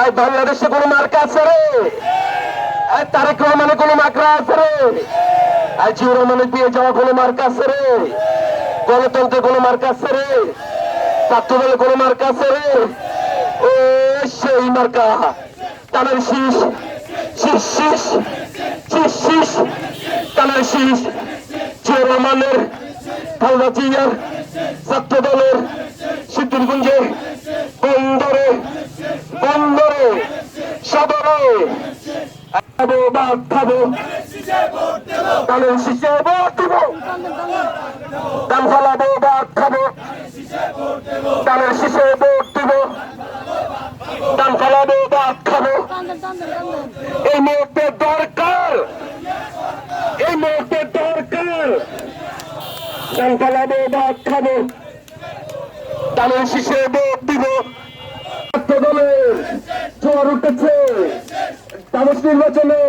এই বাংলাদেশে কোনো মার্কা আছে রে? এই তারেক রহমানের কোনো মার্কা আছে রে? এই জিয়াউর রহমানের দিয়ে যাওয়া কোনো মার্কা আছে রে? গণতন্ত্রের কোনো মার্কা আছে রে? ছাত্রদলের কোনো মার্কা আছে রে? ও সেই মার্কা টানার শীষ, শীষ শীষ, শীষ শীষ, টানার শীষ জিয়াউর রহমানের, খালেদা জিয়ার, ছাত্রদলের, সিদ্ধিরগঞ্জে, বন্দরে, বন্দরে, সদরে খাবো ভাত খাবো, ধানের শীষে ভোট দেবো, ধান ফলাবো ভাত খাবো, ধানের শীষে ভোট দেবো, ধান ফলাবো ভাত খাবো। এই মুহূর্তে দরকার, এই মুহূর্তে দরকার ধান ফলাবো ভাত খাবো, ধানের শীষে ভোট দিব। ছাত্রদলের ঝড় উঠেছে দ্বাদশ নির্বাচনে।